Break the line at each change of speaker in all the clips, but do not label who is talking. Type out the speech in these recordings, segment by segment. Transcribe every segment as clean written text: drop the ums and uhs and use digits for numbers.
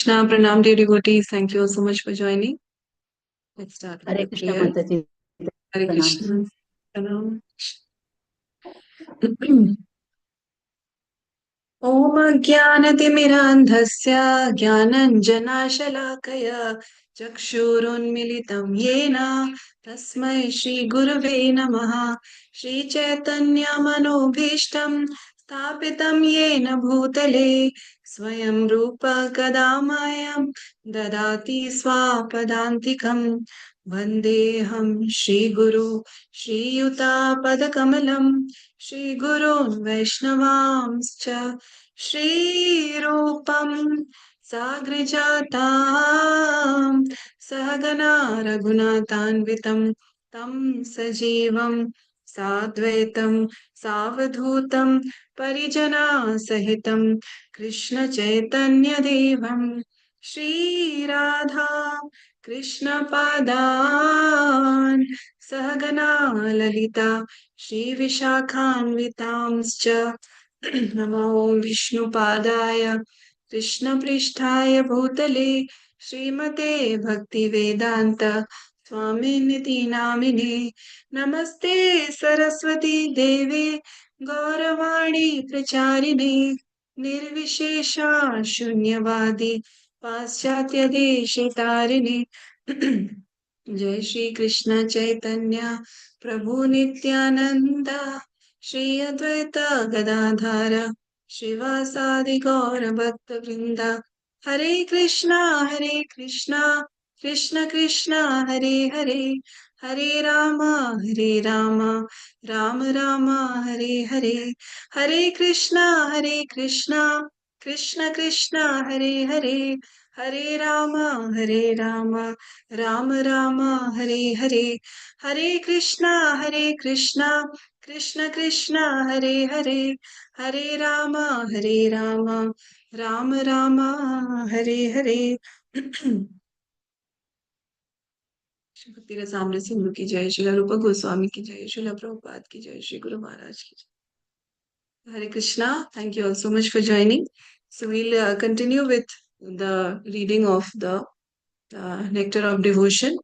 Krishna, Pranam, dear devotees. Thank you all so much for joining. Let's start with
Hare
the
Krishna
prayer.
माता जी,
Hare
प्रणाम।
Krishna. Pranam. ॐ अज्ञानतिमिरान्धस्य ज्ञानञ्जनाशलाकया चक्षुरुन्मिलितं येन तस्मै श्रीगुरुवे नमः। श्रीचैतन्यमनोभीष्टं स्थापितं येन भूतले स्वयं रूप कदा मह्यं ददाति स्वापदान्तिकम्। वन्देऽहं श्रीगुरु श्रीयुतापदकमलम् श्रीगुरून् वैष्णवांश्च श्रीरूपं साग्रजातां सहगना रघुनाथान्वितं तं सजीवं साद्वैतं सावधूतं परिजनासहितं कृष्णचैतन्यदेवं श्रीराधा कृष्णपादान् सहगना ललिता श्रीविशाखान्वितांश्च नमो विष्णुपादाय कृष्णपृष्ठाय भूतले श्रीमते भक्तिवेदान्त स्वामिनिति नामिने नमस्ते सरस्वती देवे गौरवाणी प्रचारिणे निर्विशेषा शून्यवादी पाश्चात्य देशतारिणे जय श्री कृष्ण चैतन्य प्रभु नित्यानंद श्री अद्वैत गदाधर श्रीवासादि गौर भक्त वृंद हरे कृष्णा कृष्ण कृष्ण हरे हरे हरे राम राम राम हरे हरे हरे कृष्णा कृष्ण कृष्ण हरे हरे हरे राम राम राम हरे हरे हरे कृष्णा कृष्ण कृष्ण हरे हरे हरे राम राम राम हरे हरे श्री भक्ति रसामृत सिंधु की जय, श्री रूप गोस्वामी की जय, श्री प्रभुपाद की जय, श्री गुरु महाराज की जय। Hare Krishna. Thank you all so much for joining. So we'll continue with the reading of the Nectar of Devotion,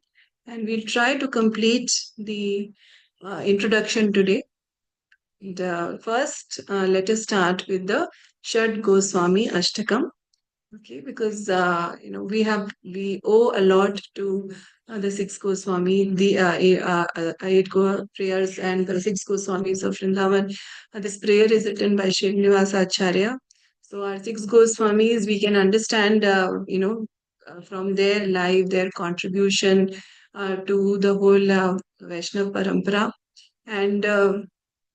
and we'll try to complete the introduction today. And, first, let us start with the Shad Goswami Ashtakam. Okay, because we owe a lot to the six Goswami, the eight prayers, and the six Goswamis of Vrindavan. This prayer is written by Srinivasa Acharya. So our six Goswamis, we can understand, from their life, their contribution to the whole Vaishnava Parampara. And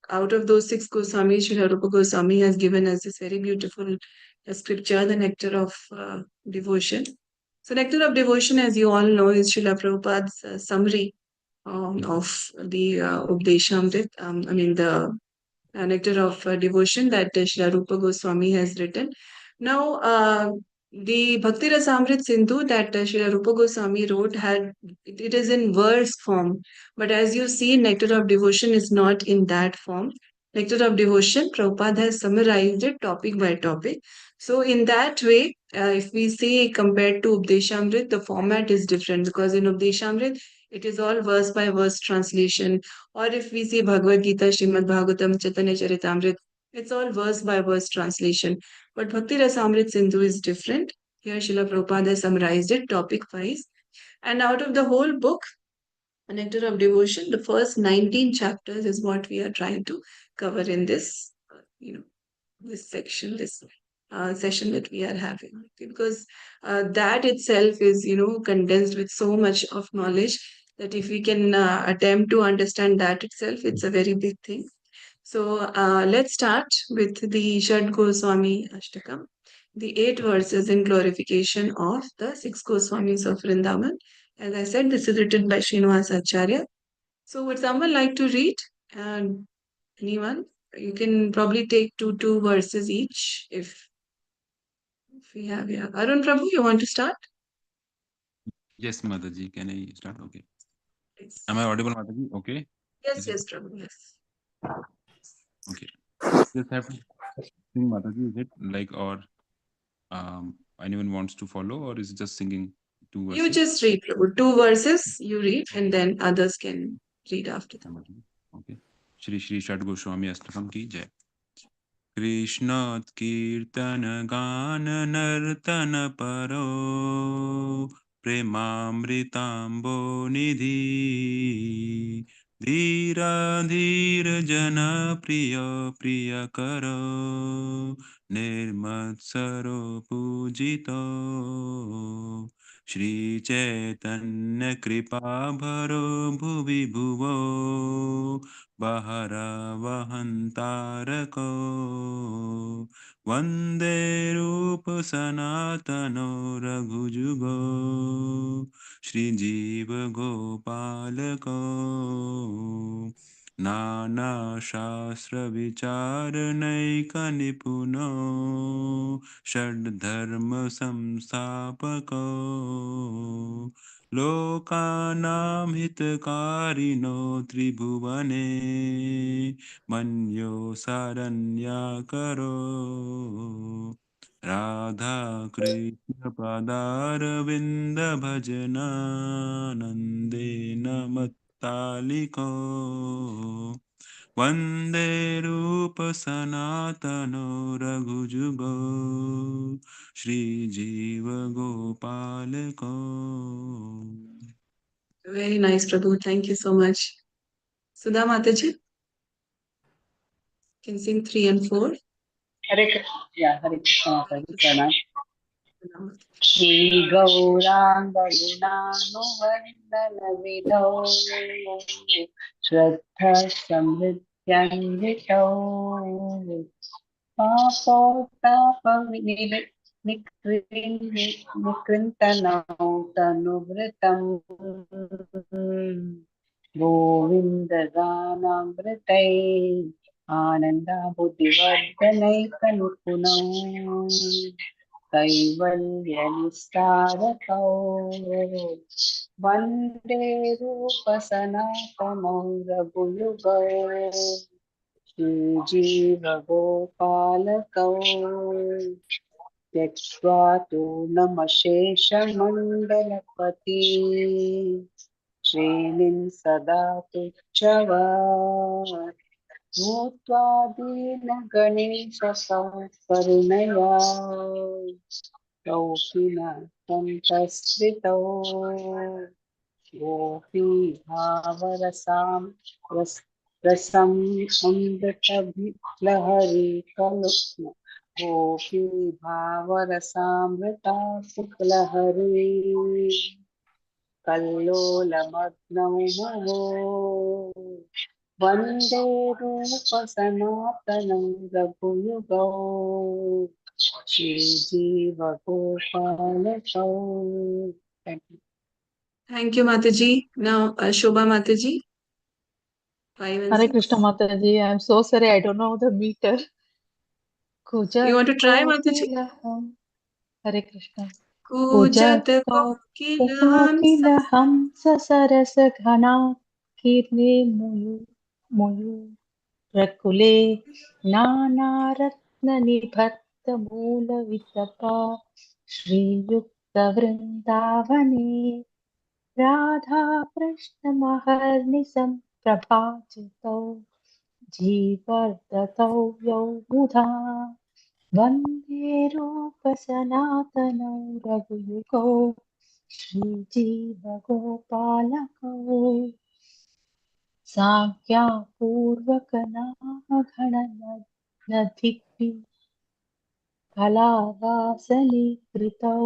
out of those six Goswamis, Srila Rupa Goswami has given us this very beautiful scripture, the Nectar of Devotion. So, Nectar of Devotion, as you all know, is Srila Prabhupada's summary of the Updeshamrit, the Nectar of Devotion that Srila Rupa Goswami has written. Now, the Bhakti Rasamrit Sindhu that Srila Rupa Goswami wrote it is in verse form, but as you see, Nectar of Devotion is not in that form. Nectar of Devotion, Prabhupada has summarized it topic by topic. So, in that way, if we see compared to Updeshamrit, the format is different because in Updeshamrit, it is all verse by verse translation. Or if we see Bhagavad Gita, Srimad Bhagavatam, Chaitanya Charitamrit, it's all verse by verse translation. But Bhakti Rasamrit Sindhu is different. Here Srila Prabhupada has summarized it topic wise. And out of the whole book, A Nectar of Devotion, the first 19 chapters is what we are trying to cover in this, this section, this session that we are having. Okay? Because that itself is, condensed with so much of knowledge that if we can attempt to understand that itself, it's a very big thing. So let's start with the Shad Goswami Ashtakam, the 8 verses in glorification of the 6 Goswamis of Vrindavan. As I said, this is written by Srinivasa Acharya. So would someone like to read? Anyone? You can probably take two verses each if we have. Yeah. Arun Prabhu, you want to start?
Yes, Mataji, can I start? Okay.
Please.
Am I audible, Mataji? Okay.
Yes, Prabhu. Yes.
Okay. Just have to sing Mataji, is it? Like, or Anyone wants to follow, or is it just singing 2
You
verses?
just read, Prabhu. 2 verses you read, and then others can read after that.
Okay. Shri Shri Shad Goswami Astakam ki jai. Krishna कीर्तन गान नर्तन परो प्रेमामृतांबो निधि धीरा धीर जन प्रिय प्रिय करो निर्मत्सरो पूजितो श्री चैतन्य कृपा भरो भुवि भुवो बहरा वहन्तारको वन्दे रूप सनातनो रघुजुगो श्रीजीव गोपालको नाना शास्त्र विचारणैकनिपुनो षड्धर्म संस्थापको लोकानां हितकारिणो त्रिभुवने मन्यो सारण्याकरो राधा कृष्ण पदारविन्द भजनानन्देन मत्तालिको वन्दे रूप सनातनो रघुजुगो श्रीजीव गोपालको.
Very nice, Prabhu. Thank you so much. Sudha Mataji can sing 3 and 4.
Hare Krishna, Hare
Thank you so
Krishna.
much. Sudha Mataji.
Shri Gauranga Gunanu Vidau Shraddha Samriddhyangitau Nikrintanau Tanuvritam Govinda Ganamritai Ananda Buddhivardhanaikanupuna कैवल्यनिस्तारकौ वन्दे रूपसनातनौ रघुयुगौ श्रीजीवगोपालकौ त्यक्त्वा तूर्णमशेषमण्डलपति श्रीनिं सदा तुच्छवान् भूत्वा दीनगणेशसं करुणया कौपीनकं प्रस्थितौ गोपी भावरसां रसम् अमृतभिलहरी कलुष्ण गोपी भावरसामृता शुक्लहरी कल्लोलमग्नौ मुमो वन्दे रूपसनातनं रघुयुगौ श्रीजीवगोपालकौ. Thank you.
Thank you, Mataji. Now, Shobha Mataji, 5 and
Hare Krishna
6.
Mataji, I'm so sorry, I don't know the meter.
You
Kujat
want to try, Mataji?
kokilaham. Hare Krishna.
Kujat
Kujat
kokilam
kokilaham sasarasa ghana kirne muyu muyu rakule nana ratna nibhatta moola vitapa Shri Yukta Vrindavane Radha Krishna Maharnisam Prabhajitau जीवर्ततौ यौ मुधा वन्दे रूपसनातनौ रघुयुगौ श्रीजीवगोपालकौ साङ्ख्यापूर्वकनामगणनदिभिः कलावासलीकृतौ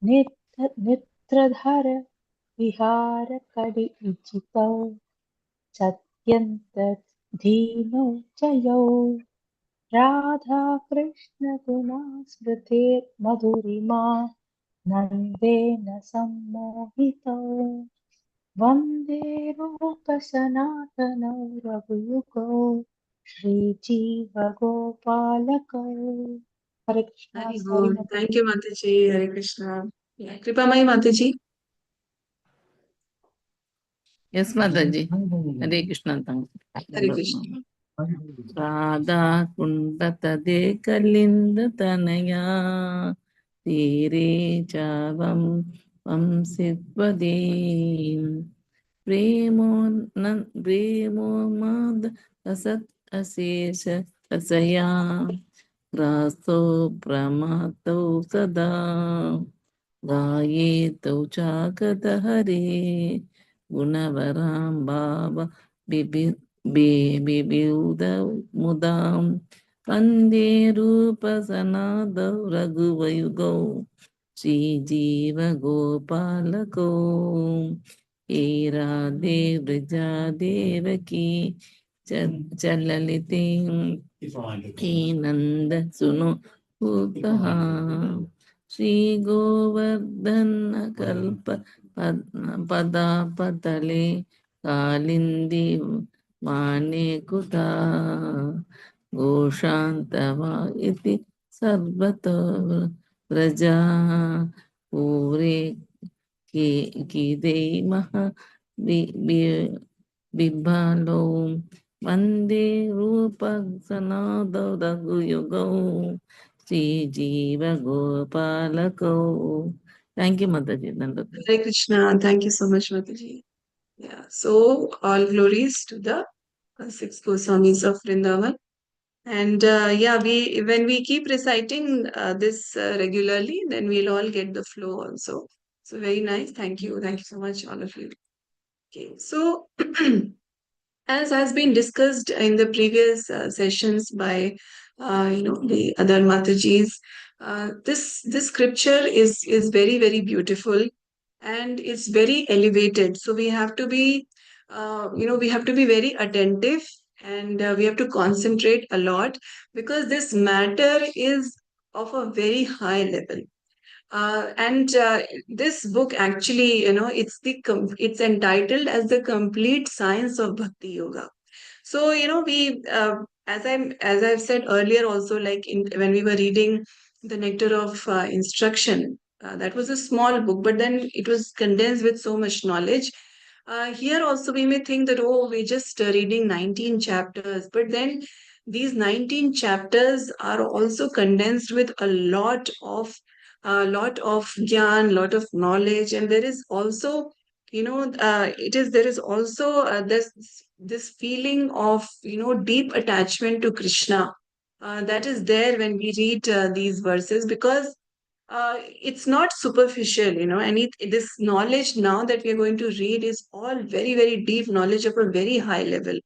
नित्रधर विहारकडिविजितौ सत्यन्तधीनौ च यौ राधाकृष्णगुणास्मृतेर्मधुरिमा नन्देन सम्मोहितौ वन्दे रूपसनातनौ रघुयुगौ श्रीजीवगोपालकौ हरे Krishna
Hari
सारी
Bol.
माता
Thank
ji
you, Mataji. Hare Krishna. Yeah. Kripamai Mataji.
Yes, Mataji. Hare Krishna.
Hare Krishna.
Radha कुण्डतदे कलिन्दतनया तीरे चावं वंसित्वदे प्रेमोन्माद असत् अशेष रसया ग्रासो प्रमातौ सदा गायेतौ चागत हरे गुणवरां भाव बिबिउद मुदां वन्दे रूपसनादौ रघुवयुगौ श्रीजीवगोपालकौ हे राधे व्रजा देवकी चललिते हे नन्द सुनो भूतः श्री गोवर्धन कल्प पदापतले कालिन्दी वाणे कुता घोषान्तवा इति सर्वतो प्रजा पूरे किदैमः बिबालो वन्दे रूपसनादौ रघुयुगौ श्रीजीवगोपालकौ. Thank you, Mataji.
Hare Krishna. Thank you so much, Mataji. Yeah. So all glories to the six Goswamis of Vrindavan. And yeah, when we keep reciting this regularly, then we'll all get the flow also. So very nice. Thank you. Thank you so much, all of you. Okay. So as has been discussed in the previous sessions by the other Matajis, this scripture is very beautiful, and it's very elevated. So we have to be we have to be very attentive, and we have to concentrate a lot, because this matter is of a very high level. And this book actually, it's entitled as the complete science of bhakti yoga. So we as I've said earlier also, like when we were reading the nectar of instruction, that was a small book, but then it was condensed with so much knowledge. Here also we may think that, oh, we're just reading 19 chapters, but then these 19 chapters are also condensed with a lot of gyan, lot of knowledge, and there is also, there is also this feeling of deep attachment to Krishna, that is there when we read these verses, because it's not superficial, and this knowledge now that we are going to read is all very deep knowledge of a very high level.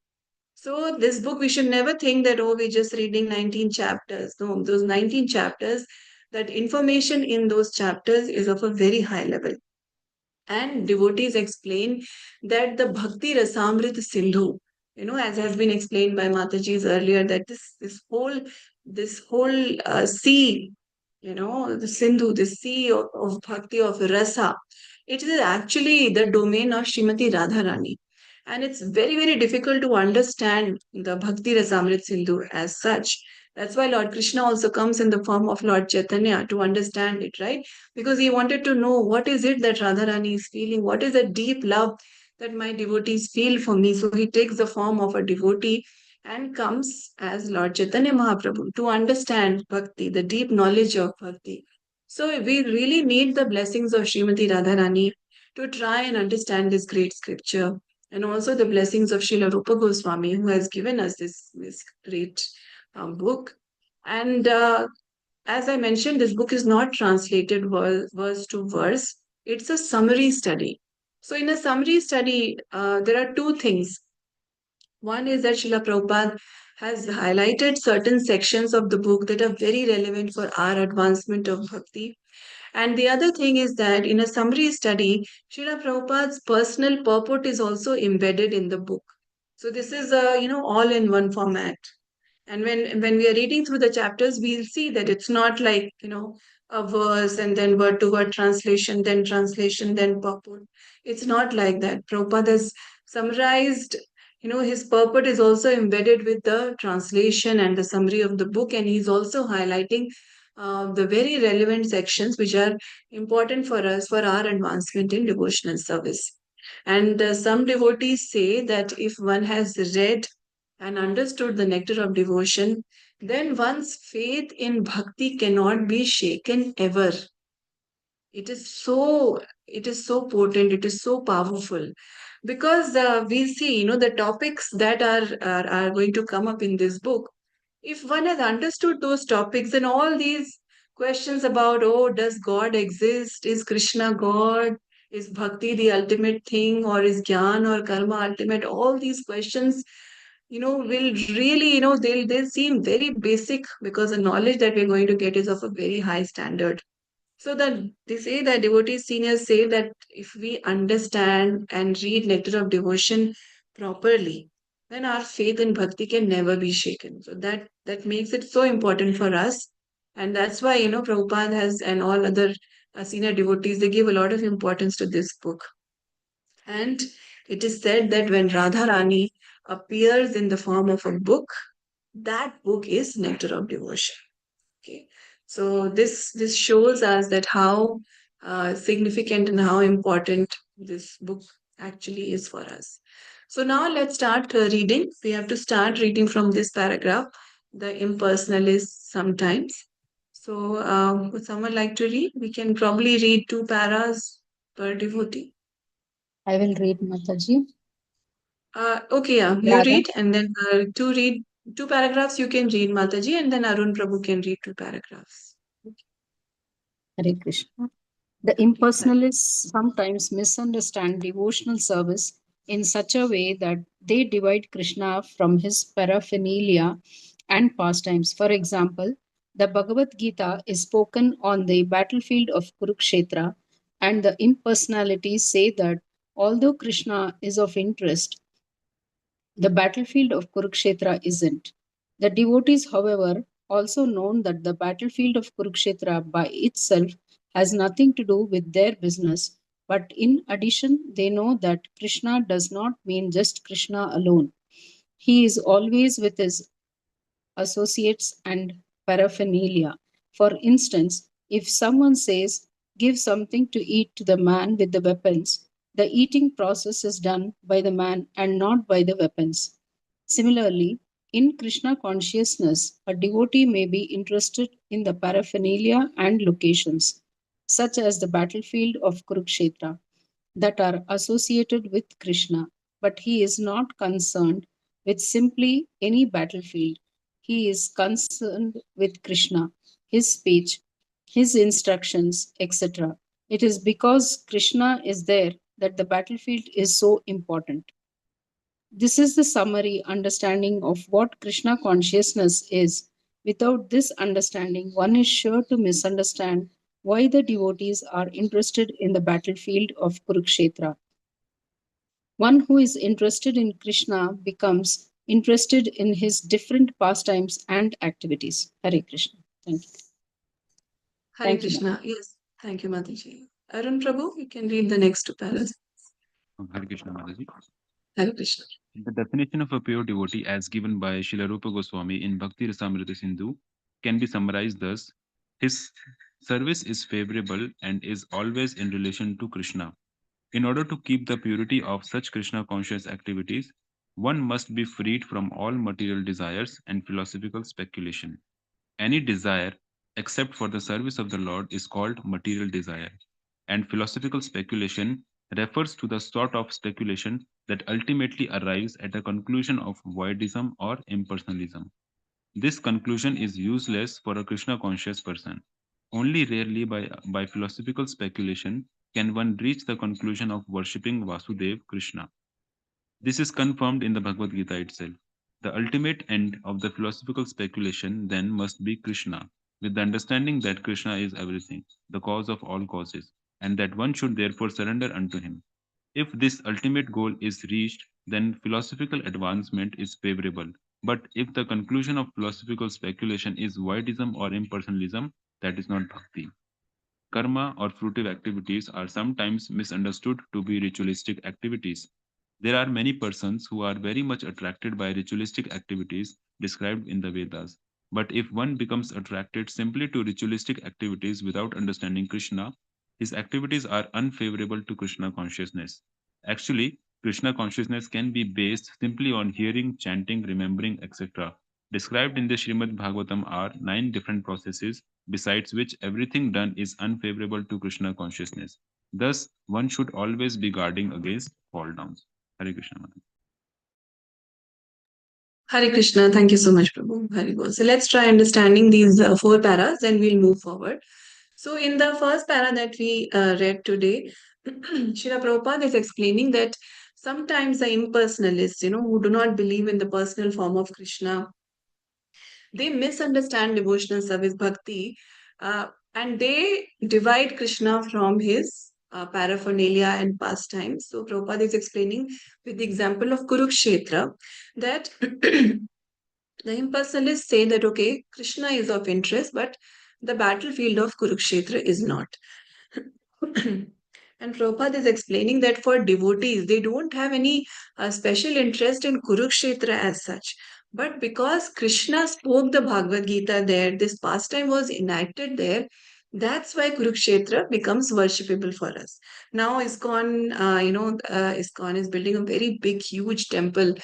So this book, we should never think that, oh, we're just reading 19 chapters. No, those 19 chapters, that information in those chapters is of a very high level. And devotees explain that the Bhakti Rasamrita Sindhu, as has been explained by Mataji's earlier, that this whole sea, the Sindhu, the sea of Bhakti, of Rasa, it is actually the domain of Srimati Radharani. And it's very difficult to understand the Bhakti Rasamrit Sindhu as such. That's why Lord Krishna also comes in the form of Lord Chaitanya to understand it, right? Because he wanted to know what is it that Radharani is feeling, what is the deep love that my devotees feel for me. So he takes the form of a devotee and comes as Lord Chaitanya Mahaprabhu to understand Bhakti, the deep knowledge of Bhakti. So we really need the blessings of Srimati Radharani to try and understand this great scripture, and also the blessings of Srila Rupa Goswami, who has given us this great book. And as I mentioned, this book is not translated verse to verse. It's a summary study. So in a summary study, there are two things. One is that Srila Prabhupada has highlighted certain sections of the book that are very relevant for our advancement of bhakti. And the other thing is that in a summary study, Srila Prabhupada's personal purport is also embedded in the book. So this is a, all in one format. And when we are reading through the chapters, we'll see that it's not like, a verse and then word to word translation, then purport. It's not like that. Prabhupada has summarized, his purport is also embedded with the translation and the summary of the book, and he's also highlighting the very relevant sections which are important for us for our advancement in devotional service. And some devotees say that if one has read and understood the nectar of devotion, then one's faith in bhakti cannot be shaken ever. It is so, it is so potent, it is so powerful, because we see, the topics that are going to come up in this book. If one has understood those topics, then all these questions about, oh, does God exist? Is Krishna God? Is bhakti the ultimate thing, or is jnana or karma ultimate? All these questions, will really, they'll seem very basic, because the knowledge that we're going to get is of a very high standard. So that they say that devotees seniors say that if we understand and read nectar of devotion properly, then our faith in bhakti can never be shaken. So that makes it so important for us. And that's why, Prabhupada has, and all other senior devotees, they give a lot of importance to this book. And it is said that when Radharani appears in the form of a book, that book is nectar of devotion. Okay, so this shows us that how significant and how important this book actually is for us. So now let's start reading. We have to start reading from this paragraph. The impersonal is sometimes. So would someone like to read? We can probably read 2 paras per devotee.
I will read, Mataji.
Okay, yeah, you
Radha.
read, and then to read 2 paragraphs you can read, Mataji, and then Arun Prabhu can read 2 paragraphs.
Hare Krishna. The impersonalists sometimes misunderstand devotional service in such a way that they divide Krishna from his paraphernalia and pastimes. For example, the Bhagavad Gita is spoken on the battlefield of Kurukshetra, and the impersonalities say that although Krishna is of interest, the battlefield of Kurukshetra isn't. The devotees, however, also know that the battlefield of Kurukshetra by itself has nothing to do with their business, but in addition, they know that Krishna does not mean just Krishna alone. He is always with his associates and paraphernalia. For instance, if someone says, give something to eat to the man with the weapons, the eating process is done by the man and not by the weapons. Similarly, in Krishna consciousness, a devotee may be interested in the paraphernalia and locations, such as the battlefield of Kurukshetra, that are associated with Krishna, but he is not concerned with simply any battlefield. He is concerned with Krishna, his speech, his instructions, etc. It is because Krishna is there that the battlefield is so important. This is the summary understanding of what Krishna consciousness is. Without this understanding, one is sure to misunderstand why the devotees are interested in the battlefield of Kurukshetra. One who is interested in Krishna becomes interested in his different pastimes and activities. Hare Krishna. Thank you.
Hare
Thank you, ma'am.
Krishna. Yes. Thank you, Mataji. Arun Prabhu, you can read the next 2 paras.
Hare Krishna, Mataji.
Hare Krishna.
The definition of a pure devotee, as given by Srila Rupa Goswami in Bhakti Rasamrita Sindhu, can be summarized thus: his service is favorable and is always in relation to Krishna. In order to keep the purity of such Krishna conscious activities, one must be freed from all material desires and philosophical speculation. Any desire, except for the service of the Lord, is called material desire, and philosophical speculation refers to the sort of speculation that ultimately arrives at a conclusion of voidism or impersonalism. This conclusion is useless for a Krishna conscious person. Only rarely by philosophical speculation can one reach the conclusion of worshipping Vasudev Krishna. This is confirmed in the Bhagavad Gita itself. The ultimate end of the philosophical speculation then must be Krishna, with the understanding that Krishna is everything, the cause of all causes, and that one should therefore surrender unto him. If this ultimate goal is reached, then philosophical advancement is favorable. But if the conclusion of philosophical speculation is voidism or impersonalism, that is not bhakti. Karma or fruitive activities are sometimes misunderstood to be ritualistic activities. There are many persons who are very much attracted by ritualistic activities described in the Vedas. But if one becomes attracted simply to ritualistic activities without understanding Krishna, his activities are unfavorable to Krishna consciousness. Actually, Krishna consciousness can be based simply on hearing, chanting, remembering, etc. Described in the Srimad Bhagavatam are 9 different processes, besides which everything done is unfavorable to Krishna consciousness. Thus, one should always be guarding against fall downs. Hare Krishna. Madam.
Hare Krishna. Thank you so much, Prabhu. Hari Bol. So let's try understanding these 4 paras, then we'll move forward. So in the first para that we read today, Srila Prabhupada is explaining that sometimes the impersonalists, who do not believe in the personal form of Krishna, they misunderstand devotional service bhakti, and they divide Krishna from his paraphernalia and pastimes. So Prabhupada is explaining with the example of Kurukshetra that the impersonalists say that, okay, Krishna is of interest, but the battlefield of Kurukshetra is not. And Prabhupada is explaining that for devotees, they don't have any special interest in Kurukshetra as such. But because Krishna spoke the Bhagavad Gita there, this pastime was enacted there, that's why Kurukshetra becomes worshipable for us. Now ISKCON is building a very big, huge temple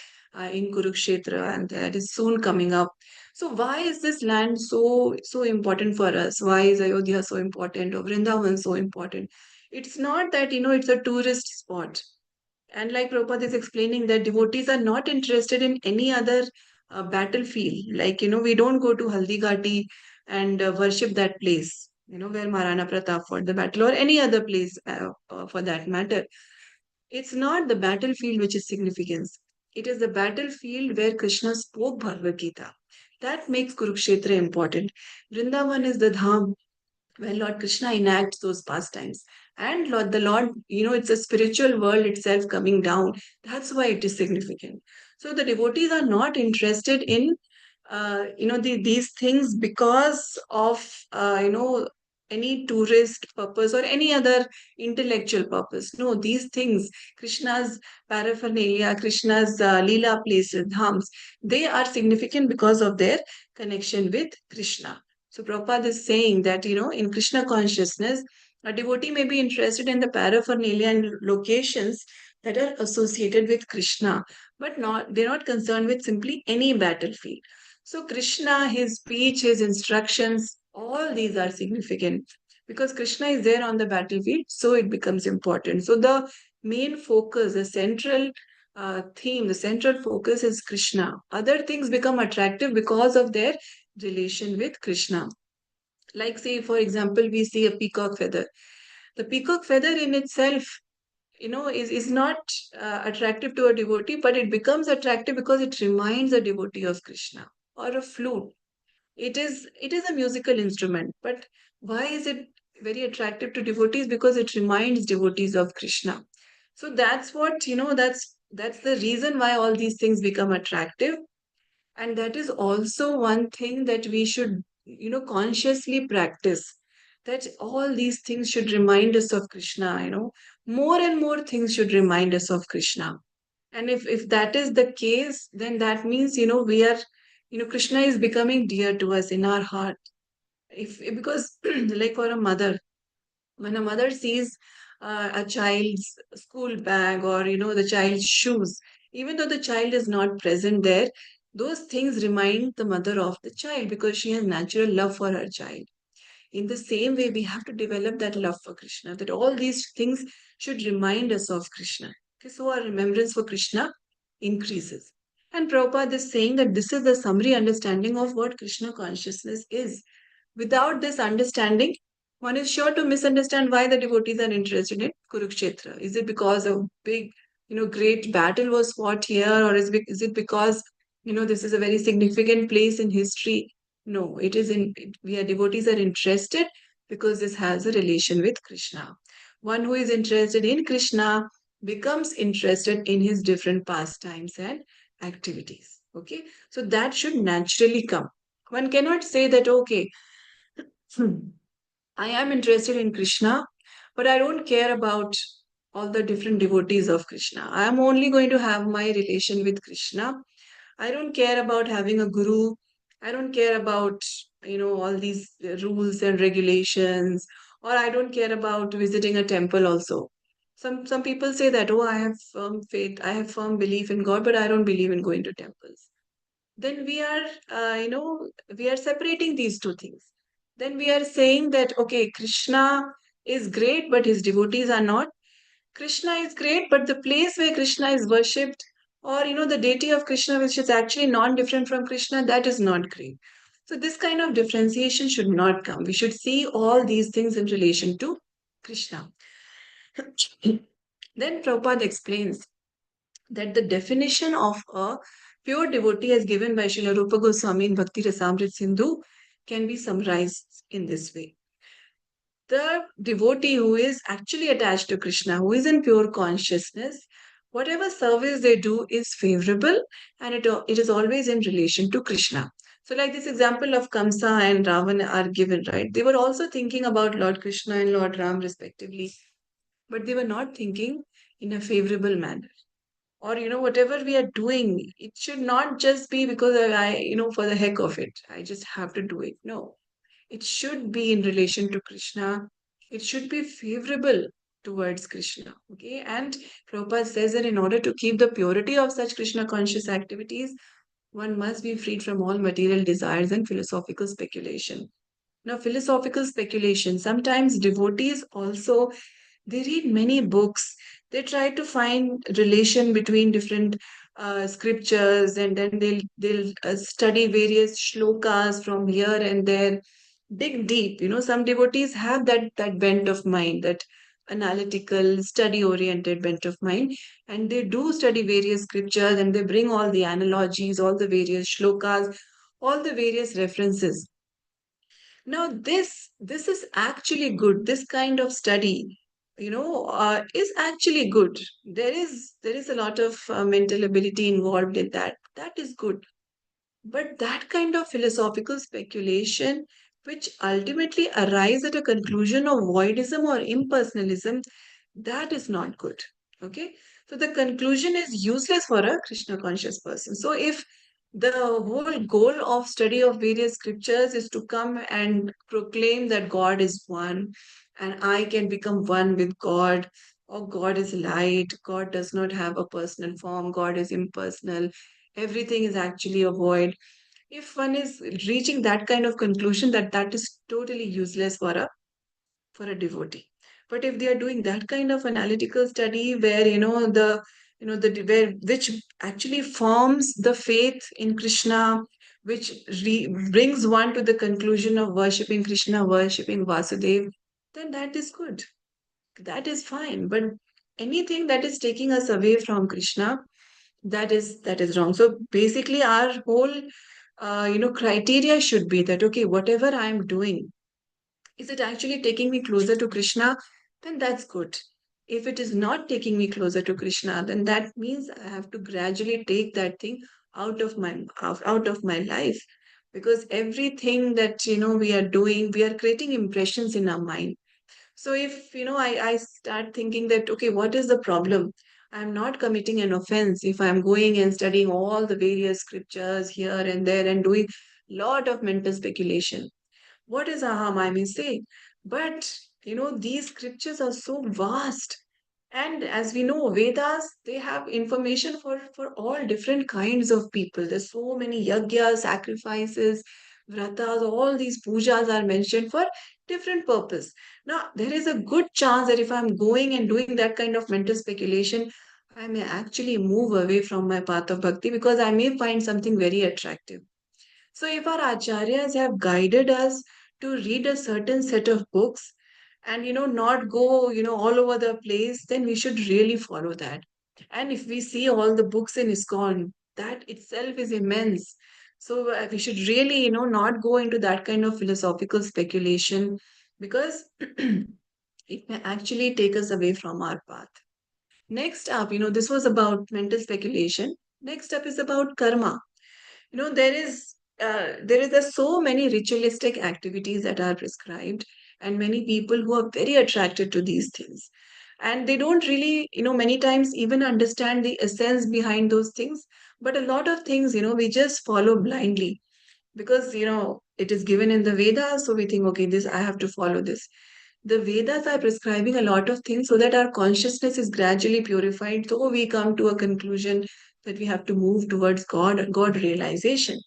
in Kurukshetra, and that is soon coming up. So why is this land so important for us? Why is Ayodhya so important or Vrindavan so important? It's not that, it's a tourist spot. And like Prabhupada is explaining, that devotees are not interested in any other battlefield. Like, we don't go to Haldigati and worship that place, where Maharana Pratap fought the battle, or any other place for that matter. It's not the battlefield which is significant. It is the battlefield where Krishna spoke Bhagavad Gita. That makes Kurukshetra important. Vrindavan is the dham where Lord Krishna enacts those pastimes. And the Lord, it's a spiritual world itself coming down. That's why it is significant. So the devotees are not interested in, these things because of, any tourist purpose or any other intellectual purpose. No, these things, Krishna's paraphernalia, Krishna's Leela places, dhams, they are significant because of their connection with Krishna. So Prabhupada is saying that, in Krishna consciousness, a devotee may be interested in the paraphernalia and locations that are associated with Krishna, but they're not concerned with simply any battlefield. So Krishna, his speech, his instructions, all these are significant because Krishna is there on the battlefield, so it becomes important. So the main focus, the central theme, the central focus is Krishna. Other things become attractive because of their relation with Krishna. Like, say, for example, we see a peacock feather. The peacock feather in itself, is not attractive to a devotee, but it becomes attractive because it reminds a devotee of Krishna. Or a flute. It is a musical instrument, but why is it very attractive to devotees? Because it reminds devotees of Krishna. So that's what, that's the reason why all these things become attractive. And that is also one thing that we should, consciously practice. That all these things should remind us of Krishna, more and more things should remind us of Krishna. And if that is the case, then that means, we are, Krishna is becoming dear to us in our heart. Because like for a mother, when a mother sees a child's school bag, or the child's shoes, even though the child is not present there, those things remind the mother of the child because she has natural love for her child. In the same way, we have to develop that love for Krishna, that all these things should remind us of Krishna. Okay, so our remembrance for Krishna increases. And Prabhupada is saying that this is the summary understanding of what Krishna consciousness is. Without this understanding, one is sure to misunderstand why the devotees are interested in Kurukshetra. Is it because a big, great battle was fought here, or is it because, this is a very significant place in history? No, it is we are devotees are interested because this has a relation with Krishna. One who is interested in Krishna becomes interested in his different pastimes and activities. Okay, so that should naturally come. One cannot say that, okay, I am interested in Krishna, but I don't care about all the different devotees of Krishna. I am only going to have my relation with Krishna. I don't care about having a guru. I don't care about, all these rules and regulations, or I don't care about visiting a temple also. Some people say that, oh, I have firm faith, I have firm belief in God, but I don't believe in going to temples. Then we are, we are separating these two things. Then we are saying that, okay, Krishna is great, but his devotees are not. Krishna is great, but the place where Krishna is worshipped, or the deity of Krishna, which is actually non-different from Krishna, that is not great. So this kind of differentiation should not come. We should see all these things in relation to Krishna. Then Prabhupada explains that the definition of a pure devotee as given by Srila Rupa Goswami in Bhakti Rasamrit Sindhu can be summarized in this way. The devotee who is actually attached to Krishna, who is in pure consciousness, whatever service they do is favorable, and it is always in relation to Krishna. So, like this example of Kamsa and Ravana are given, right? They were also thinking about Lord Krishna and Lord Ram, respectively, but they were not thinking in a favorable manner. Or, whatever we are doing, it should not just be because for the heck of it, I just have to do it. No, it should be in relation to Krishna. It should be favorable towards Krishna. Okay. And Prabhupada says that in order to keep the purity of such Krishna conscious activities, one must be freed from all material desires and philosophical speculation. Now, philosophical speculation, sometimes devotees also, they read many books. They try to find relation between different scriptures, and then they'll study various shlokas from here and there, dig deep. Some devotees have that bent of mind, that analytical, study oriented bent of mind, and they do study various scriptures, and they bring all the analogies, all the various shlokas, all the various references. Now, this is actually good. This kind of study, is actually good. There is a lot of mental ability involved in that. That is good. But that kind of philosophical speculation, which ultimately arrives at a conclusion of voidism or impersonalism, that is not good. Okay. So the conclusion is useless for a Krishna conscious person. So if the whole goal of study of various scriptures is to come and proclaim that God is one, and I can become one with God, or God is light, God does not have a personal form, God is impersonal, everything is actually a void. If one is reaching that kind of conclusion, that is totally useless for a devotee. But if they are doing that kind of analytical study where where which actually forms the faith in Krishna, which brings one to the conclusion of worshipping Krishna, worshipping Vasudev, then that is good. That is fine. But anything that is taking us away from Krishna, that is wrong. So basically, our whole criteria should be that, okay, whatever I'm doing, is it actually taking me closer to Krishna? Then that's good. If it is not taking me closer to Krishna, then that means I have to gradually take that thing out of my life. Because everything that we are doing, we are creating impressions in our mind. So if I start thinking that, okay, what is the problem? I'm not committing an offense if I'm going and studying all the various scriptures here and there and doing lot of mental speculation. What is a harm, I may say? But these scriptures are so vast. And as we know, Vedas, they have information for all different kinds of people. There's so many yajnas, sacrifices, vratas, all these pujas are mentioned for different purpose. Now, there is a good chance that if I'm going and doing that kind of mental speculation, I may actually move away from my path of bhakti because I may find something very attractive. So, if our acharyas have guided us to read a certain set of books and not go all over the place, then we should really follow that. And if we see all the books in ISKCON, that itself is immense. So we should really not go into that kind of philosophical speculation, because it may actually take us away from our path. Next up, this was about mental speculation. Next up is about karma. There's so many ritualistic activities that are prescribed, and many people who are very attracted to these things, and they don't really many times even understand the essence behind those things. But a lot of things we just follow blindly because it is given in the Vedas, so we think, okay, this I have to follow this. The Vedas are prescribing a lot of things so that our consciousness is gradually purified. So we come to a conclusion that we have to move towards God realization.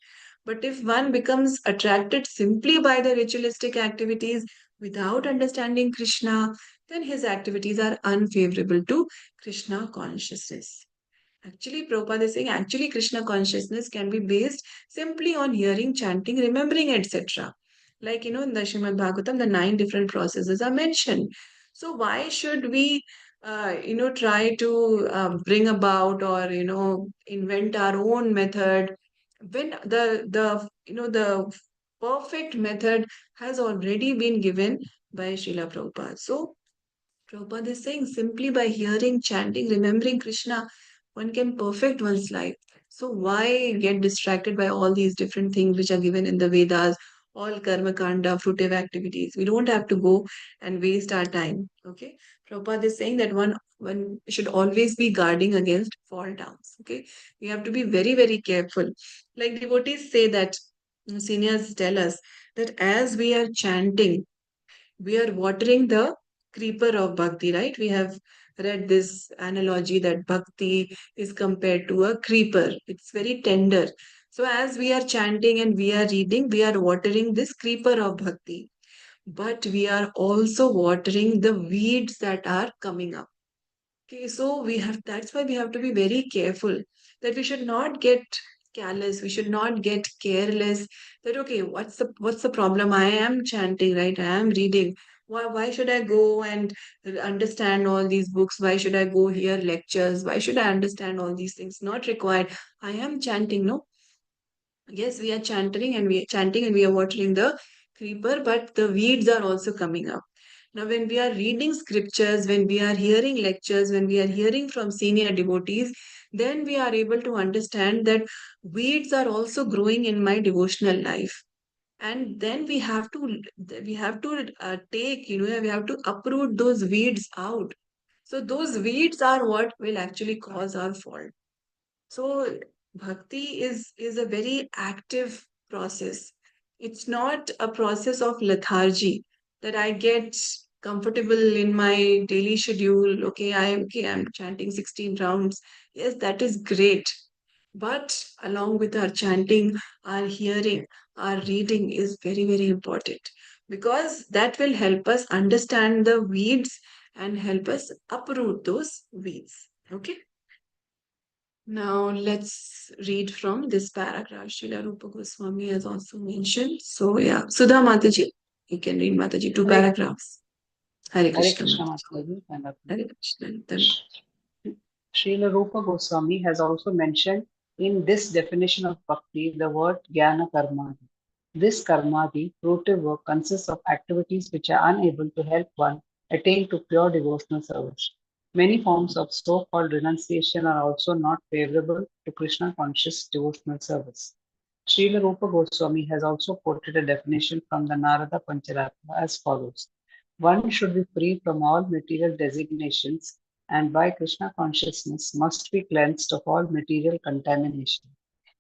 But if one becomes attracted simply by the ritualistic activities without understanding Krishna, then his activities are unfavorable to Krishna consciousness. Actually, Prabhupada is saying actually Krishna consciousness can be based simply on hearing, chanting, remembering, etc. Like, in the Srimad Bhagavatam, the 9 different processes are mentioned. So why should we, try to bring about or, invent our own method when the perfect method has already been given by Srila Prabhupada. So Prabhupada is saying simply by hearing, chanting, remembering Krishna, one can perfect one's life. So why get distracted by all these different things which are given in the Vedas, all karma kanda, fruitive activities? We don't have to go and waste our time. Okay. Prabhupada is saying that one should always be guarding against fall downs. Okay. We have to be very, very careful. Like devotees say that seniors tell us that as we are chanting, we are watering the creeper of bhakti, right? We have read this analogy that bhakti is compared to a creeper. It's very tender. So as we are chanting and we are reading, we are watering this creeper of bhakti. But we are also watering the weeds that are coming up. Okay, so that's why we have to be very careful that we should not get callous, we should not get careless that okay, what's the problem? I am chanting, right? I am reading. Why should I go and understand all these books? Why should I go hear lectures? Why should I understand all these things? Not required. I am chanting, no? Yes, we are chanting and we are watering the creeper, but the weeds are also coming up. Now, when we are reading scriptures, when we are hearing lectures, when we are hearing from senior devotees, then we are able to understand that weeds are also growing in my devotional life. And then we have to take, we have to uproot those weeds out. So those weeds are what will actually cause our fall. So bhakti is a very active process. It's not a process of lethargy that I get comfortable in my daily schedule. I'm chanting 16 rounds. Yes, that is great. But along with our chanting, our hearing, our reading is very, very important because that will help us understand the weeds and help us uproot those weeds. Okay. Now let's read from this paragraph. Srila Rupa Goswami has also mentioned. So yeah, Sudha Mataji, you can read Mataji, 2 paragraphs. Hare
Hare
Krishna
Krishna
Mataji.
Mataji. And
Hare Krishna. Then
Srila Rupa Goswami has also mentioned in this definition of bhakti the word jnana karmadi. This karmadi, fruitive work, consists of activities which are unable to help one attain to pure devotional service. Many forms of so-called renunciation are also not favorable to Krishna conscious devotional service. Srila Rupa Goswami has also quoted a definition from the Narada Pancharatra as follows. One should be free from all material designations and by Krishna consciousness must be cleansed of all material contamination.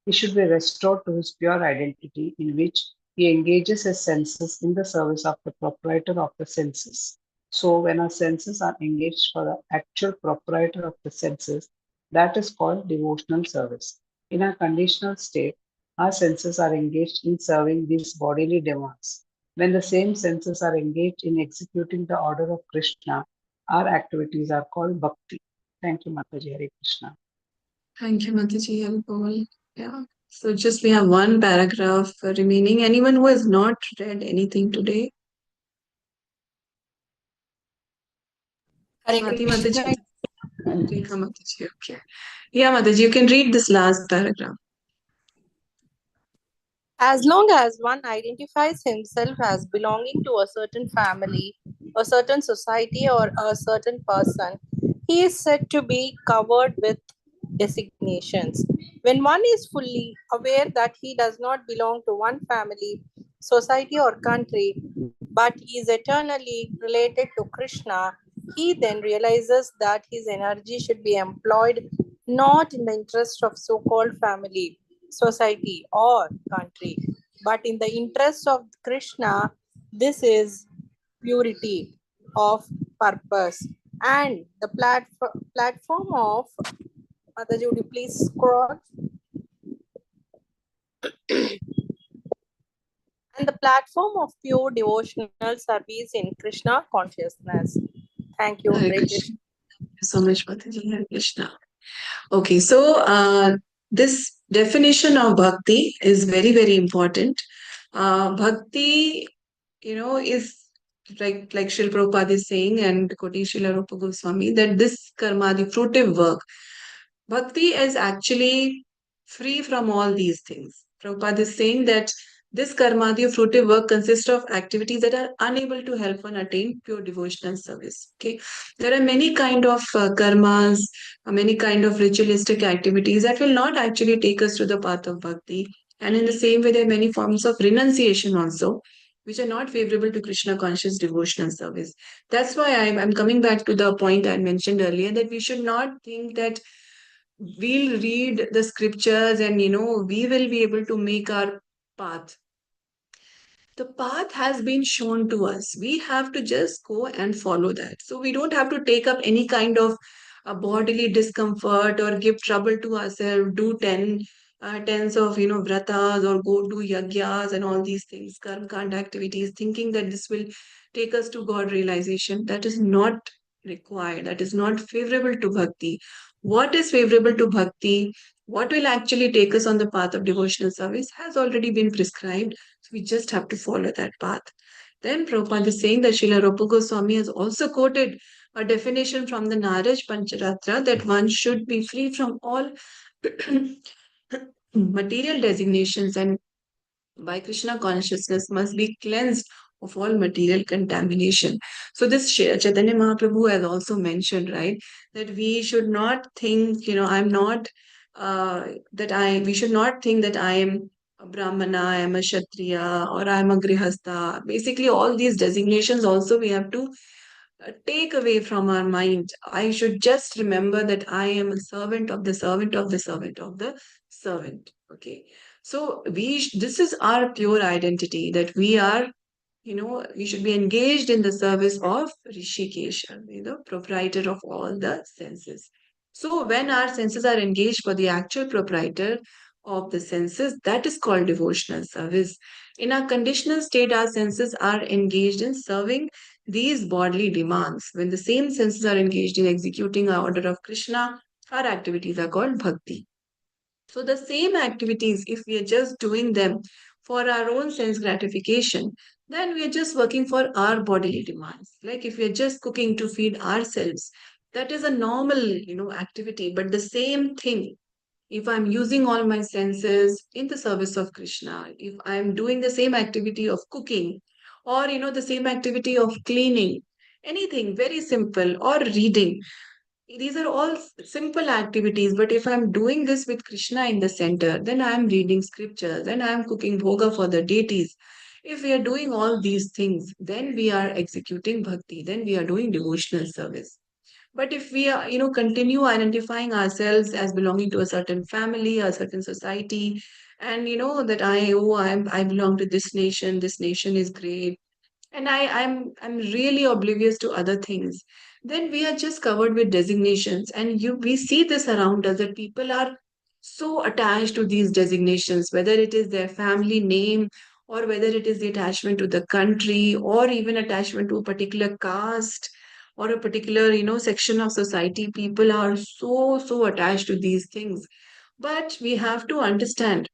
He should be restored to his pure identity in which he engages his senses in the service of the proprietor of the senses. So when our senses are engaged for the actual proprietor of the senses, that is called devotional service. In our conditional state, our senses are engaged in serving these bodily demands. When the same senses are engaged in executing the order of Krishna, our activities are called bhakti. Thank you, Mataji. Hare Krishna.
thank you, Mataji. Alcohol. Yeah. So just we have 1 paragraph remaining. Anyone who has not read anything today?
Hare
Swati
Krishna.
Mataji. Rekha Mataji. Okay. Yeah, Mataji, you can read this last paragraph.
As long as one identifies himself as belonging to a certain family, a certain society, or a certain person, he is said to be covered with designations. When one is fully aware that he does not belong to one family, society, or country, but is eternally related to Krishna, he then realizes that his energy should be employed not in the interest of so called family, society, or country, but in the interest of Krishna. This is purity. of purpose. And the platform of, Mataji, would you please scroll? And the platform of pure devotional service in Krishna consciousness. Thank you.
Hare
Hare
Krishna.
Krishna.
Thank you so much, Mataji. Hare Krishna. Okay, so this definition of bhakti is very, very important. Bhakti, is like Srila Prabhupada is saying, and quoting Srila Rupa Goswami, that this karma, the fruitive work, bhakti is actually free from all these things. Prabhupada is saying that this karma, the fruitive work, consists of activities that are unable to help one attain pure devotional service. Okay, there are many kind of karmas, many kind of ritualistic activities that will not actually take us to the path of bhakti. And in the same way, there are many forms of renunciation also, which are not favorable to Krishna conscious devotional service. That's why I'm coming back to the point I mentioned earlier, that we should not think that we'll read the scriptures and we will be able to make our path. The path has been shown to us. We have to just go and follow that. So we don't have to take up any kind of bodily discomfort or give trouble to ourselves, do tens of vratas, or go do yagyas and all these things, karma kand activities, thinking that this will take us to God realization. That is not required. That is not favorable to bhakti. What is favorable to bhakti, what will actually take us on the path of devotional service, has already been prescribed. So we just have to follow that path. Then Prabhupada is saying that Srila Rupa Goswami has also quoted a definition from the Naraj Pancharatra that one should be free from all material designations, and by Krishna consciousness must be cleansed of all material contamination. So this Chaitanya Mahaprabhu has also mentioned, right, that we should not think, I'm not, we should not think that I am a Brahmana, I am a Kshatriya, or I am a Grihastha. Basically, all these designations also we have to take away from our mind. I should just remember that I am a servant of the servant of the servant of the servant. Okay. So this is our pure identity, that we are, we should be engaged in the service of Rishikesha, proprietor of all the senses. So when our senses are engaged for the actual proprietor of the senses, that is called devotional service. In our conditional state, our senses are engaged in serving these bodily demands. When the same senses are engaged in executing our order of Krishna, our activities are called bhakti. So the same activities, if we are just doing them for our own sense gratification, then we are just working for our bodily demands. Like if we are just cooking to feed ourselves, that is a normal, activity. But the same thing, if I'm using all my senses in the service of Krishna, if I'm doing the same activity of cooking, or the same activity of cleaning, anything very simple, or reading, these are all simple activities. But if I'm doing this with Krishna in the center, then I'm reading scriptures and I'm cooking bhoga for the deities. If we are doing all these things, then we are executing bhakti, then we are doing devotional service. But if we are, continue identifying ourselves as belonging to a certain family, a certain society, and that I belong to this nation is great, and I'm really oblivious to other things, then we are just covered with designations. And we see this around us, that people are so attached to these designations, whether it is their family name, or whether it is the attachment to the country, or even attachment to a particular caste, or a particular section of society. People are so attached to these things. But we have to understand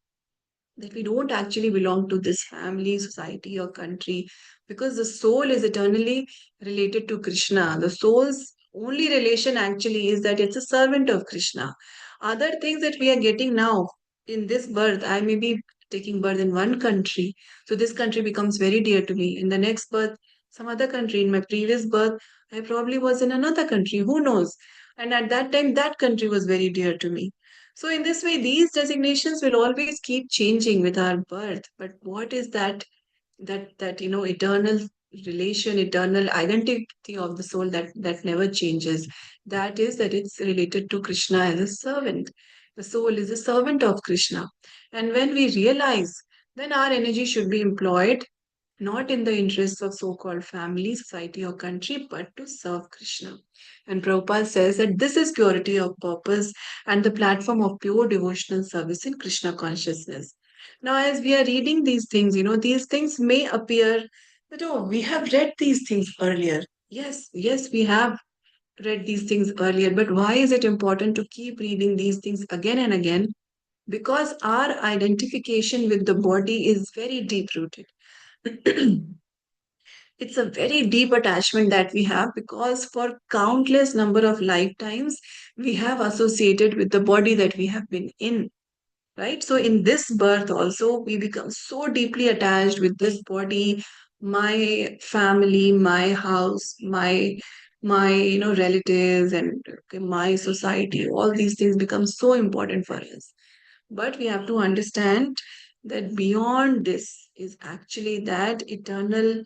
that we don't actually belong to this family, society, or country, because the soul is eternally related to Krishna. The soul's only relation actually is that it's a servant of Krishna. Other things that we are getting now in this birth, I may be taking birth in one country, so this country becomes very dear to me. In the next birth, some other country. In my previous birth, I probably was in another country, who knows? And at that time, that country was very dear to me. So in this way, these designations will always keep changing with our birth. But what is that eternal relation, eternal identity of the soul that never changes? That is that it's related to Krishna as a servant. The soul is a servant of Krishna. And when we realize, then our energy should be employed not in the interests of so-called family, society, or country, but to serve Krishna. And Prabhupada says that this is purity of purpose and the platform of pure devotional service in Krishna consciousness. Now, as we are reading these things, these things may appear that, oh, we have read these things earlier. Yes, we have read these things earlier, but why is it important to keep reading these things again and again? Because our identification with the body is very deep rooted. It's a very deep attachment that we have because for countless number of lifetimes we have associated with the body that we have been in, right? So in this birth also we become so deeply attached with this body, my family, my house, my relatives, and my society. All these things become so important for us, but we have to understand that beyond this is actually that eternal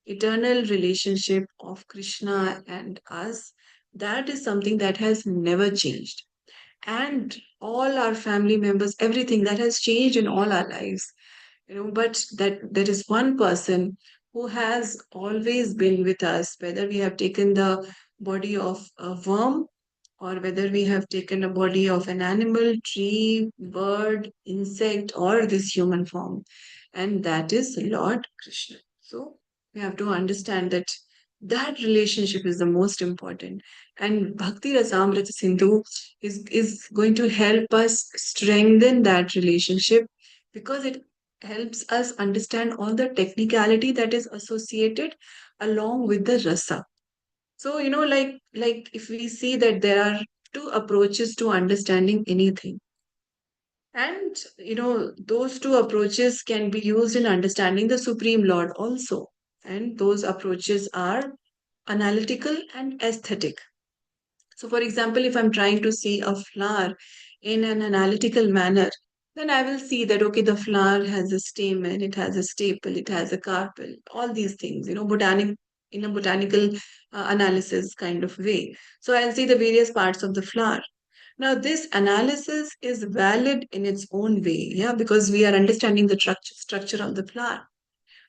relationship of Krishna and us. That is something that has never changed. And all our family members, everything that has changed in all our lives, but that there is one person who has always been with us, whether we have taken the body of a worm or whether we have taken a body of an animal, tree, bird, insect, or this human form. And that is Lord Krishna. So we have to understand that that relationship is the most important. And Bhakti Rasamrita Sindhu is going to help us strengthen that relationship because it helps us understand all the technicality that is associated along with the rasa. So, like if we see that there are two approaches to understanding anything. And, those two approaches can be used in understanding the Supreme Lord also. And those approaches are analytical and aesthetic. So, for example, if I'm trying to see a flower in an analytical manner, then I will see that, okay, the flower has a stamen, it has a staple, it has a carpel, all these things, in a botanical analysis kind of way. So, I'll see the various parts of the flower. Now, this analysis is valid in its own way, yeah, because we are understanding the structure of the flower.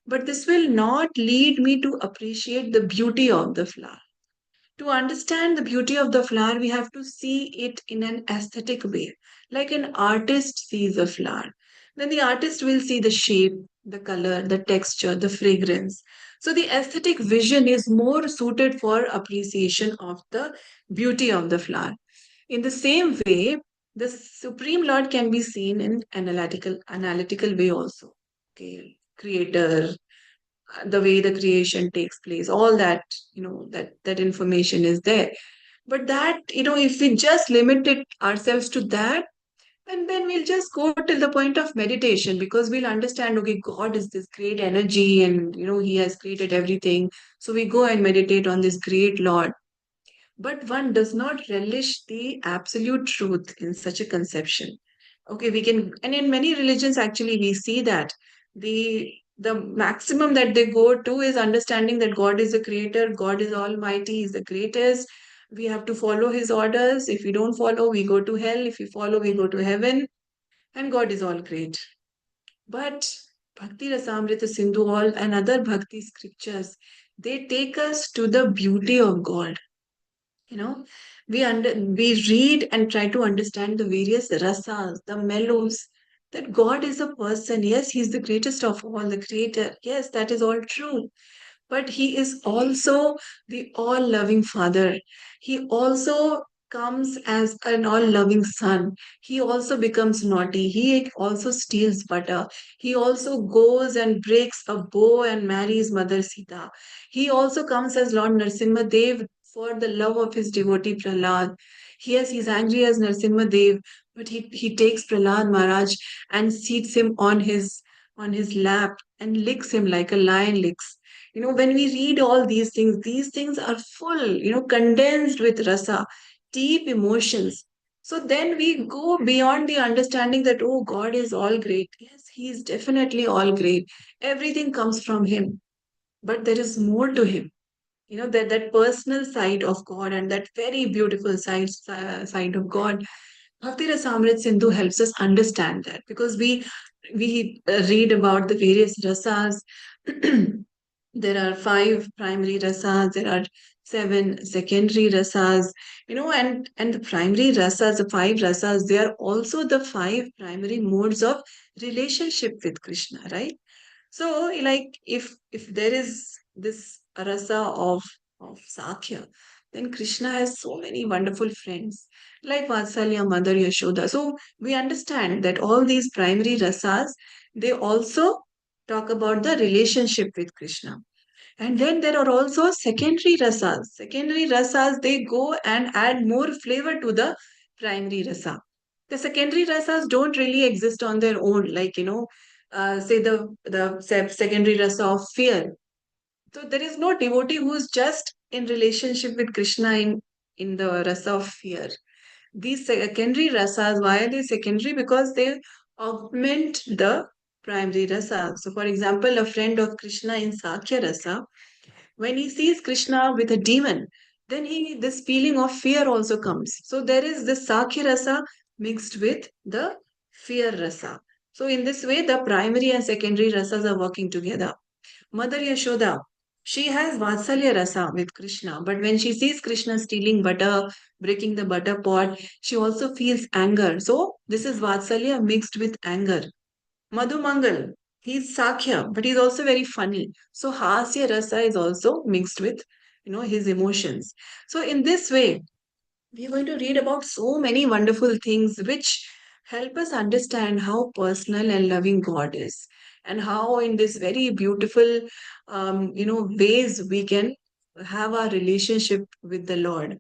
But this will not lead me to appreciate the beauty of the flower. To understand the beauty of the flower, we have to see it in an aesthetic way, like an artist sees a flower. Then the artist will see the shape, the color, the texture, the fragrance. So the aesthetic vision is more suited for appreciation of the beauty of the flower. In the same way, the Supreme Lord can be seen in analytical way also. Okay, creator, the way the creation takes place, all that, that information is there. But that, if we just limit it ourselves to that, and then we'll just go till the point of meditation because we'll understand, okay, God is this great energy and, he has created everything. So we go and meditate on this great Lord, but one does not relish the absolute truth in such a conception. Okay, we can, and in many religions actually we see that the maximum that they go to is understanding that God is the creator, God is almighty, is the greatest. We have to follow his orders. If we don't follow, we go to hell. If we follow, we go to heaven, and God is all great. But Bhakti Rasamrita Sindhu all and other bhakti scriptures, they take us to the beauty of God. you know we read and try to understand the various rasas, the mellows, that God is a person. Yes, he's the greatest of all, the creator. Yes, that is all true, but he is also the all loving father. He also comes as an all loving son. He also becomes naughty. He also steals butter. He also goes and breaks a bow and marries Mother Sita. He also comes as Lord Narsimha Dev for the love of his devotee Prahlad. Yes, he's angry as Narsimha Dev, but he takes Prahlad Maharaj and seats him on his lap and licks him like a lion licks. When we read all these things are full, condensed with rasa, deep emotions. So then we go beyond the understanding that, oh, God is all great. Yes, he is definitely all great. Everything comes from him, but there is more to him. That personal side of God and that very beautiful side of God. Bhakti Rasamrit Sindhu helps us understand that because we read about the various rasas, There are 5 primary rasas, there are 7 secondary rasas, and the primary rasas, the 5 rasas, they are also the 5 primary modes of relationship with Krishna, right? So, like, if there is this rasa of Sakhya, then Krishna has so many wonderful friends, like Vatsalya, Mother Yashoda. So we understand that all these primary rasas, they also talk about the relationship with Krishna. And then there are also secondary rasas. Secondary rasas, they go and add more flavor to the primary rasa. The secondary rasas don't really exist on their own, like, say the secondary rasa of fear. So there is no devotee who is just in relationship with Krishna in the rasa of fear. These secondary rasas, why are they secondary? Because they augment the primary rasa. So, for example, a friend of Krishna in Sakhya rasa, when he sees Krishna with a demon, then this feeling of fear also comes. So there is this Sakhya rasa mixed with the fear rasa. So in this way, the primary and secondary rasas are working together. Mother Yashoda, she has Vatsalya rasa with Krishna, but when she sees Krishna stealing butter, breaking the butter pot, she also feels anger. So this is Vatsalya mixed with anger. Madhu Mangal, he's Sakhya, but he's also very funny. So Hasya Rasa is also mixed with, his emotions. So in this way, we are going to read about so many wonderful things which help us understand how personal and loving God is, and how in this very beautiful, ways we can have our relationship with the Lord.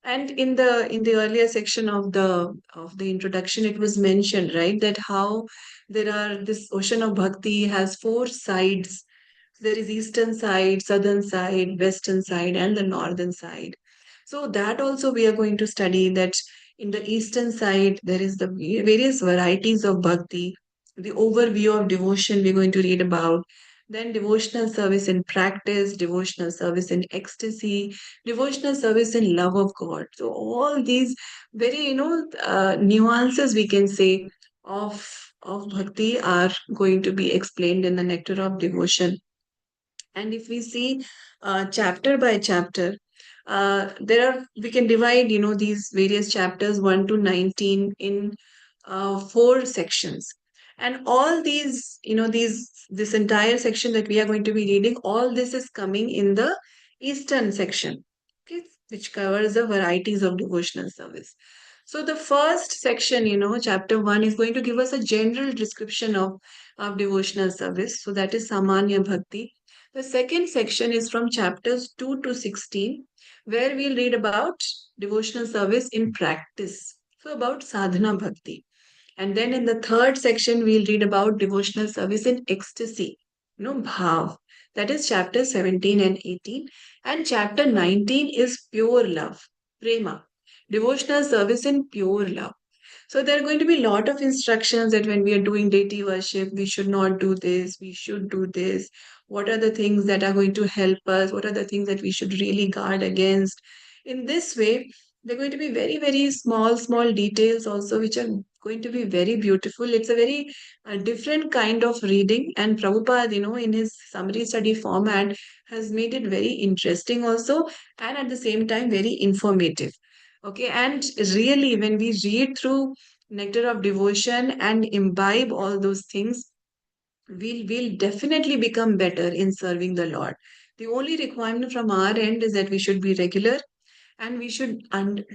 And in the earlier section of the introduction, it was mentioned, right, that how there are this ocean of bhakti has 4 sides. There is eastern side, southern side, western side, and the northern side. So that also we are going to study that in the eastern side there is the various varieties of bhakti, the overview of devotion we're going to read about, then devotional service in practice, devotional service in ecstasy, devotional service in love of God. So all these very nuances we can say of bhakti are going to be explained in the nectar of devotion. And if we see chapter by chapter, there are we can divide these various chapters 1 to 19 in 4 sections. And all these this entire section that we are going to be reading, all this is coming in the eastern section, okay, which covers the varieties of devotional service. So the first section, chapter 1, is going to give us a general description of devotional service. So that is Samanya Bhakti. The second section is from chapters 2 to 16, where we'll read about devotional service in practice. So, about sadhana bhakti. And then in the third section, we'll read about devotional service in ecstasy, bhav. That is chapter 17 and 18. And chapter 19 is pure love, prema. Devotional service in pure love. So there are going to be a lot of instructions that when we are doing deity worship, we should not do this, we should do this. What are the things that are going to help us? What are the things that we should really guard against? In this way, there are going to be very, very small, small details also, which are going to be very beautiful. It's a very different kind of reading. And Prabhupada, in his summary study format, has made it very interesting also, and at the same time, very informative. Okay, and really, when we read through Nectar of Devotion and imbibe all those things, we'll definitely become better in serving the Lord. The only requirement from our end is that we should be regular, and we should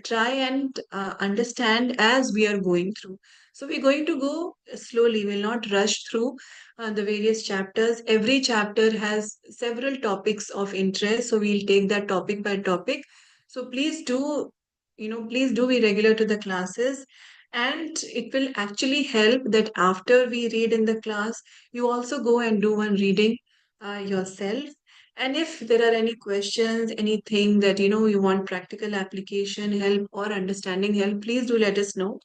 try and understand as we are going through. So we're going to go slowly, we'll not rush through the various chapters. Every chapter has several topics of interest, so we'll take that topic by topic. So please do be regular to the classes, and it will actually help that after we read in the class, you also go and do one reading yourself. And if there are any questions, anything that you want practical application help or understanding help, please do let us know.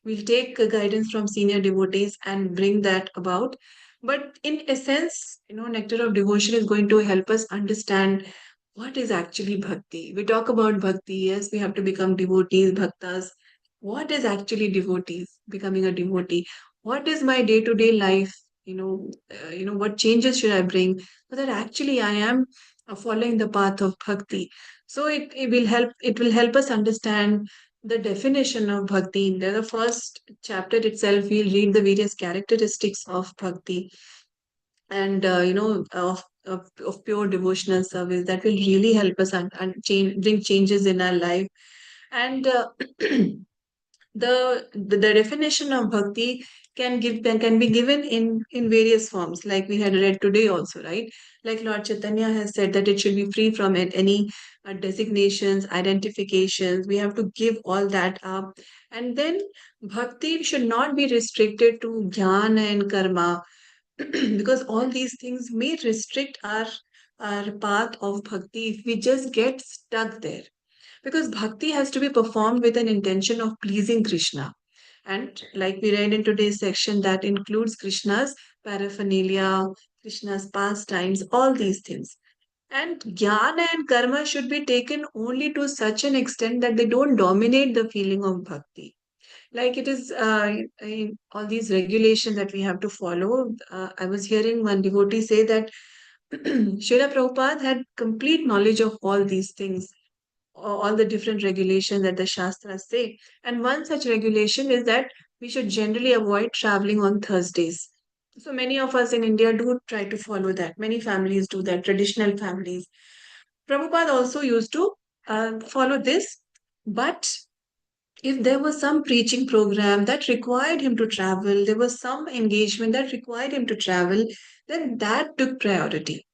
We'll take guidance from senior devotees and bring that about. But in essence, Nectar of Devotion is going to help us understand what is actually bhakti. We talk about bhakti, yes, we have to become devotees, bhaktas. What is actually devotees, becoming a devotee? What is my day to day life? what changes should I bring so that actually I am following the path of bhakti. So it will help us understand the definition of bhakti. In the first chapter itself, we'll read the various characteristics of bhakti and of pure devotional service that will really help us bring changes in our life. And the definition of bhakti can be given in various forms, like we had read today also, right? Like Lord Chaitanya has said that it should be free from any designations, identifications. We have to give all that up. And then bhakti should not be restricted to jnana and karma, because all these things may restrict our path of bhakti if we just get stuck there, because bhakti has to be performed with an intention of pleasing Krishna. And like we read in today's section, that includes Krishna's paraphernalia, Krishna's pastimes, all these things. And jnana and karma should be taken only to such an extent that they don't dominate the feeling of bhakti. Like it is in all these regulations that we have to follow. I was hearing one devotee say that Srila Prabhupada had complete knowledge of all these things, all the different regulations that the Shastras say. And one such regulation is that we should generally avoid traveling on Thursdays. So many of us in India do try to follow that. Many families do that, traditional families. Prabhupada also used to follow this, but if there was some preaching program that required him to travel, there was some engagement that required him to travel, then that took priority.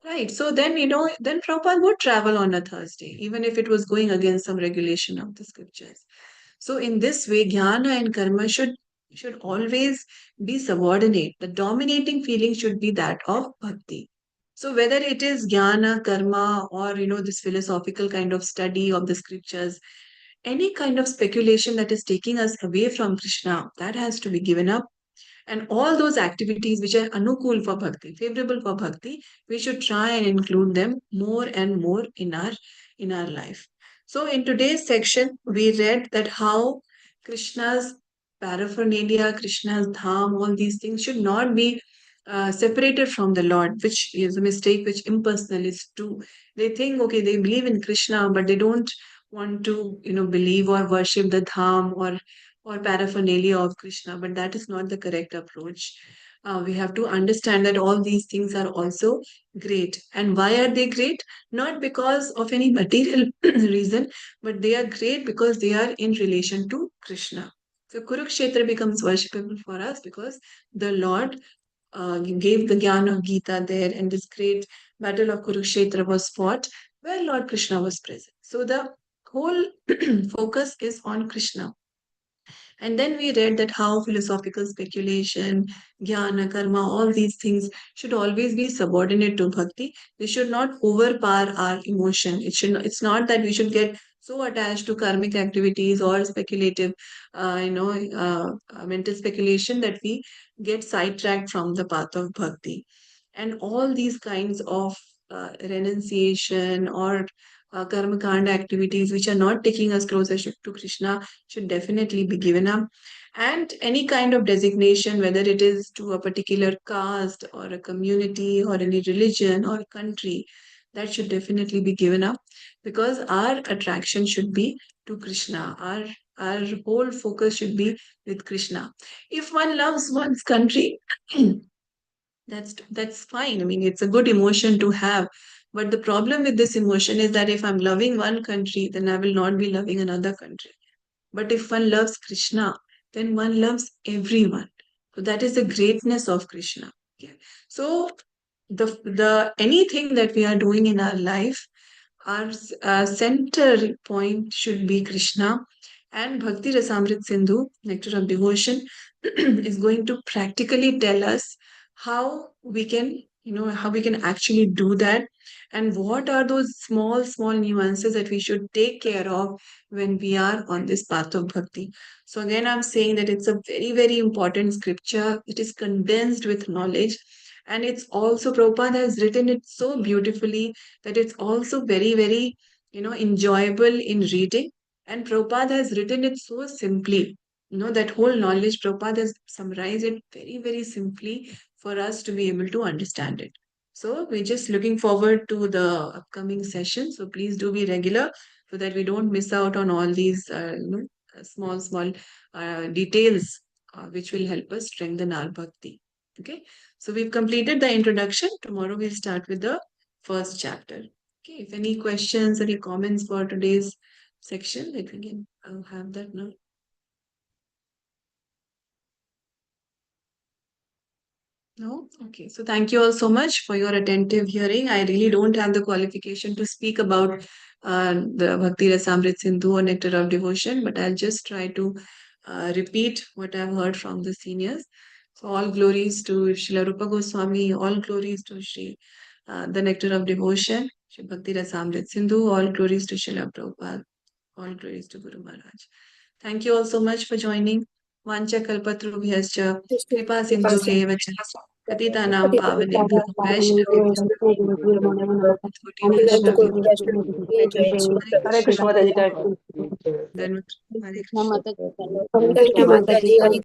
Right. So then, then Prabhupada would travel on a Thursday, even if it was going against some regulation of the scriptures. So in this way, jnana and karma should always be subordinate. The dominating feeling should be that of bhakti. So whether it is jnana, karma, or this philosophical kind of study of the scriptures, any kind of speculation that is taking us away from Krishna, that has to be given up. And all those activities which are anukul for bhakti, favorable for bhakti, we should try and include them more and more in our life. So in today's section, we read that how Krishna's paraphernalia, Krishna's dham, all these things should not be separated from the Lord, which is a mistake which impersonalists do. They think, okay, they believe in Krishna, but they don't want to, believe or worship the dham or paraphernalia of Krishna, but that is not the correct approach. We have to understand that all these things are also great. And why are they great? Not because of any material reason, but they are great because they are in relation to Krishna. So Kurukshetra becomes worshipable for us because the Lord gave the Gyan of Gita there, and this great battle of Kurukshetra was fought where Lord Krishna was present. So the whole focus is on Krishna. And then we read that how philosophical speculation, jnana, karma, all these things should always be subordinate to bhakti. They should not overpower our emotion. It's not that we should get so attached to karmic activities or speculative, mental speculation that we get sidetracked from the path of bhakti. And all these kinds of renunciation or karma kanda activities which are not taking us closer to Krishna should definitely be given up. And any kind of designation, whether it is to a particular caste or a community or any religion or country, that should definitely be given up, because our attraction should be to Krishna. Our whole focus should be with Krishna. If one loves one's country, that's fine. I mean, it's a good emotion to have. But the problem with this emotion is that if I'm loving one country, then I will not be loving another country. But if one loves Krishna, then one loves everyone. So that is the greatness of Krishna. Okay. So the anything that we are doing in our life, our center point should be Krishna. And Bhakti Rasamrit Sindhu, Nectar of Devotion, is going to practically tell us how we can, how we can actually do that, and what are those small, small nuances that we should take care of when we are on this path of bhakti. So again, I'm saying that it's a very, very important scripture. It is condensed with knowledge. And it's also, Prabhupada has written it so beautifully that it's also very, very, enjoyable in reading. And Prabhupada has written it so simply. That whole knowledge, Prabhupada has summarized it very, very simply for us to be able to understand it. So we're just looking forward to the upcoming session. So please do be regular so that we don't miss out on all these small details which will help us strengthen our bhakti. Okay, so we've completed the introduction. Tomorrow we'll start with the first chapter. Okay, if any questions, any comments for today's section, let me again have that now. No? Okay. So thank you all so much for your attentive hearing. I really don't have the qualification to speak about the Bhakti Rasamrit Sindhu or Nectar of Devotion, but I'll just try to repeat what I've heard from the seniors. So all glories to Srila Rupa Goswami, all glories to Sri the Nectar of Devotion, Sri Bhakti Rasamrit Sindhu, all glories to Srila Prabhupada, all glories to Guru Maharaj. Thank you all so much for joining. Vancha kalpatrubhyascha kripa sindhubhyeva cha पतितानां पावनेभ्यो वैष्णवेभ्यो
हरे कृष्ण माता जी का
धन्यवाद। हरे
Krishna
Krishna.
Mataji,
हरे कृष्ण माता जी।